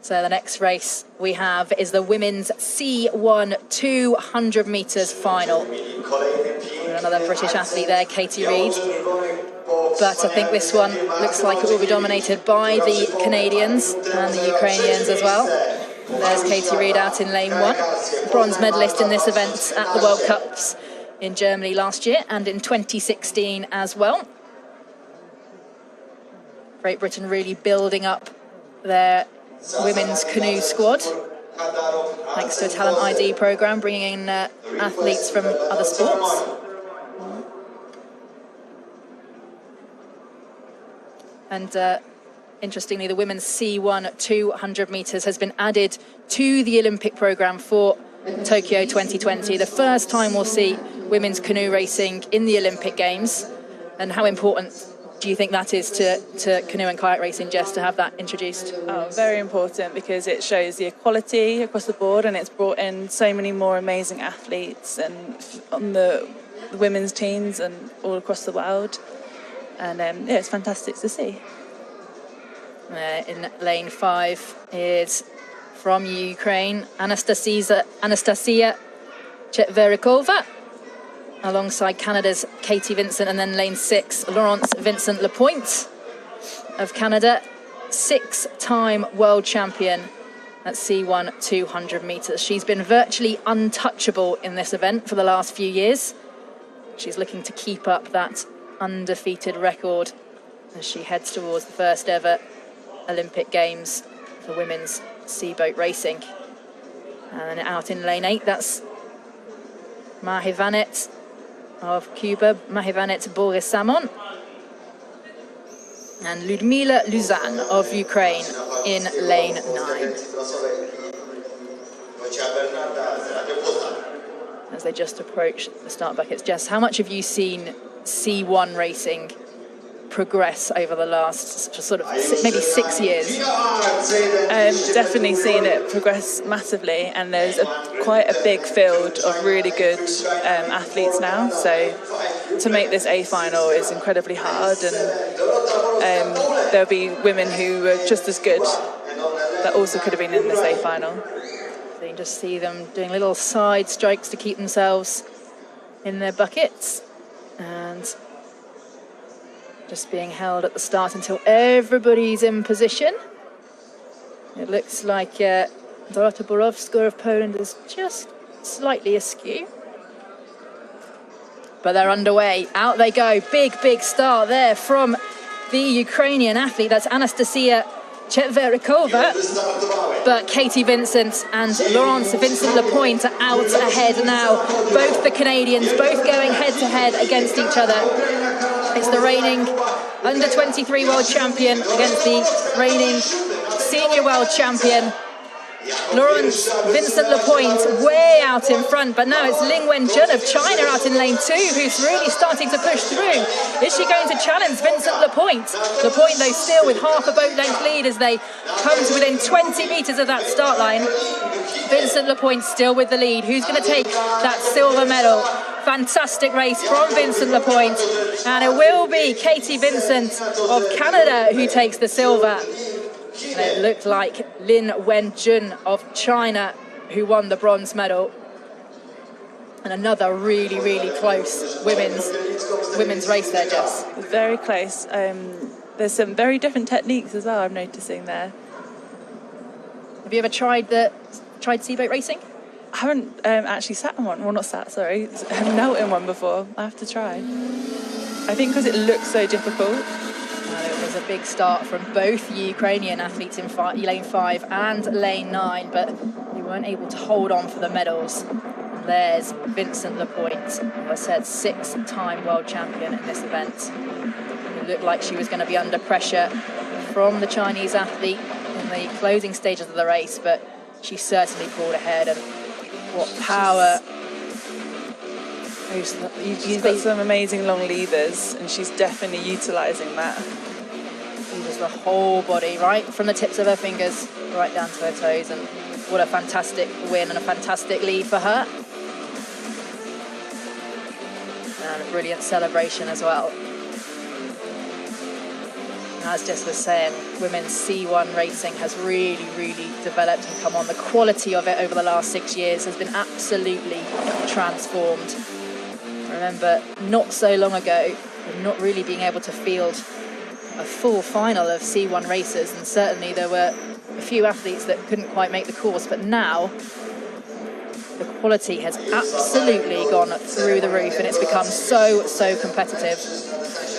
So the next race we have is the women's C1 200 metres final. Another British athlete there, Katie Reid. But I think this one looks like it will be dominated by the Canadians and the Ukrainians as well. There's Katie Reid out in lane 1, bronze medalist in this event at the World Cups in Germany last year and in 2016 as well. Great Britain really building up their women's canoe squad, thanks to a talent ID programme, bringing in athletes from other sports. And interestingly, the women's C1 200 metres has been added to the Olympic programme for Tokyo 2020. The first time we'll see women's canoe racing in the Olympic Games. And how important do you think that is to canoe and kayak racing, Jess, to have that introduced? Oh, very important, because it shows the equality across the board, and it's brought in so many more amazing athletes and on the women's teams and all across the world. And yeah, it's fantastic to see. In lane 5 is from Ukraine, Anastasia Chetverikova, alongside Canada's Katie Vincent, and then lane 6, Laurence Vincent-Lepointe of Canada, 6-time world champion at C1 200 metres. She's been virtually untouchable in this event for the last few years. She's looking to keep up that undefeated record as she heads towards the first ever Olympic Games for women's seaboat racing. And out in lane 8, that's Mahivanet of Cuba, Mahivanet Boris-Samon, and Ludmila Luzan of Ukraine in lane 9. As they just approach the start buckets. Jess, how much have you seen C1 racing progress over the last sort of maybe 6 years? Definitely seen it progress massively, and there's quite a big field of really good athletes now. So to make this A final is incredibly hard, and there'll be women who are just as good that also could have been in this A final. So you can just see them doing little side strokes to keep themselves in their buckets, and just being held at the start until everybody's in position. It looks like Dorota Borowska of Poland is just slightly askew. But they're underway. Out they go. Big start there from the Ukrainian athlete. That's Anastasia Chetverikova. But Katie Vincent and Laurence Vincent-Lepointe are out ahead now. Both the Canadians, both going head-to-head against each other. It's the reigning under-23 world champion against the reigning senior world champion. Laurence Vincent-Lepointe way out in front, but now it's Ling Wenjun of China out in lane 2 who's really starting to push through. Is she going to challenge Vincent-Lepointe? Lepointe, though, still with half a boat length lead as they come to within 20 metres of that start line. Vincent-Lepointe still with the lead. Who's going to take that silver medal? Fantastic race from Vincent-Lepointe, and it will be Katie Vincent of Canada who takes the silver. And it looked like Lin Wenjun of China who won the bronze medal. And another really close women's race there, Jess. Very close. There's some very different techniques as well, I'm noticing there. Have you ever tried seaboat racing? I haven't actually sat in one. Well, not sat, sorry. I've knelt in one before. I have to try. I think because it looks so difficult. It was a big start from both Ukrainian athletes in lane 5 and lane 9, but they weren't able to hold on for the medals. And there's Vincent-Lepointe, who I said 6-time world champion in this event. It looked like she was going to be under pressure from the Chinese athlete in the closing stages of the race, but she certainly pulled ahead. And what power. She's got some amazing long levers, and she's definitely utilising that. Uses the whole body, right from the tips of her fingers right down to her toes, and what a fantastic win and a fantastic lead for her. And a brilliant celebration as well. As Jess was saying, women's C1 racing has really, really developed and come on. The quality of it over the last 6 years has been absolutely transformed. I remember not so long ago, not really being able to field a full final of C1 races, and certainly there were a few athletes that couldn't quite make the course, but now the quality has absolutely gone through the roof and it's become so competitive.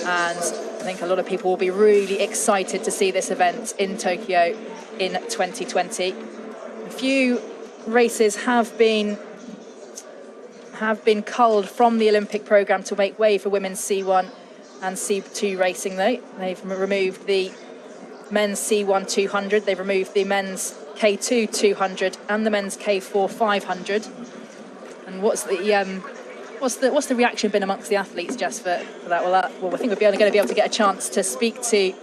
And I think a lot of people will be really excited to see this event in Tokyo in 2020. A few races have been culled from the Olympic programme to make way for women's C1 and C2 racing though. They've removed the men's C1 200, they've removed the men's K2 200 and the men's K4 500. And what's the reaction been amongst the athletes, Jess, for that? Well, I think we're going to be able to get a chance to speak to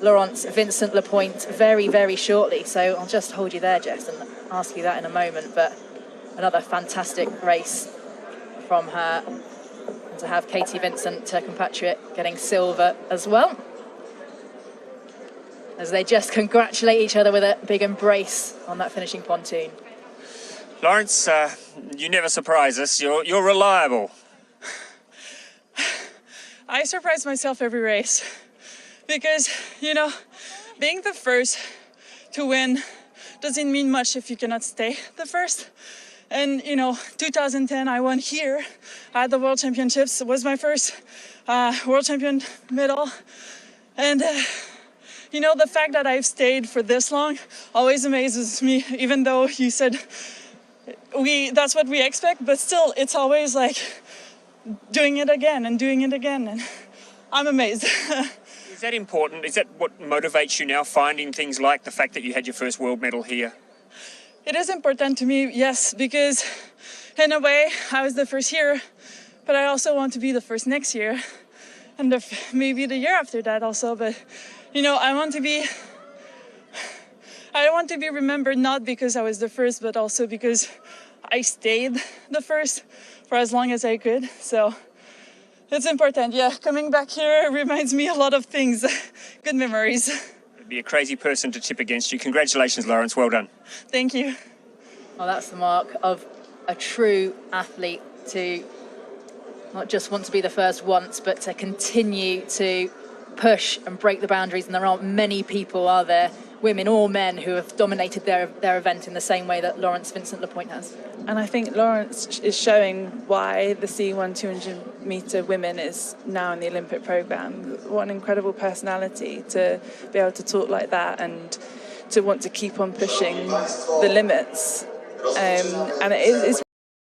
Laurence Vincent Lepointe very, very shortly. So I'll just hold you there, Jess, and ask you that in a moment. But another fantastic race from her. And to have Katie Vincent, her compatriot, getting silver as well. As they just congratulate each other with a big embrace on that finishing pontoon. Laurence, you never surprise us. You're reliable. I surprise myself every race because, being the first to win doesn't mean much if you cannot stay the first. And, 2010 I won here at the World Championships. It was my first World Champion medal. And, the fact that I've stayed for this long always amazes me, even though you said that's what we expect, but still it's always like doing it again and doing it again, and I'm amazed. Is that important? Is that what motivates you now, finding things like the fact that you had your first world medal here? It is important to me, yes, because in a way I was the first here, but I also want to be the first next year and maybe the year after that also. But I want to be remembered not because I was the first, but also because I stayed the first for as long as I could. So it's important. Yeah, coming back here reminds me a lot of things. Good memories. It'd be a crazy person to tip against you. Congratulations, Laurence. Well done. Thank you. Well, that's the mark of a true athlete, to not just want to be the first once, but to continue to push and break the boundaries. And there aren't many people, are there, women or men, who have dominated their event in the same way that Laurence Vincent Lepointe has. And I think Laurence is showing why the C1 200 metre women is now in the Olympic programme. What an incredible personality to be able to talk like that and to want to keep on pushing the limits. And it's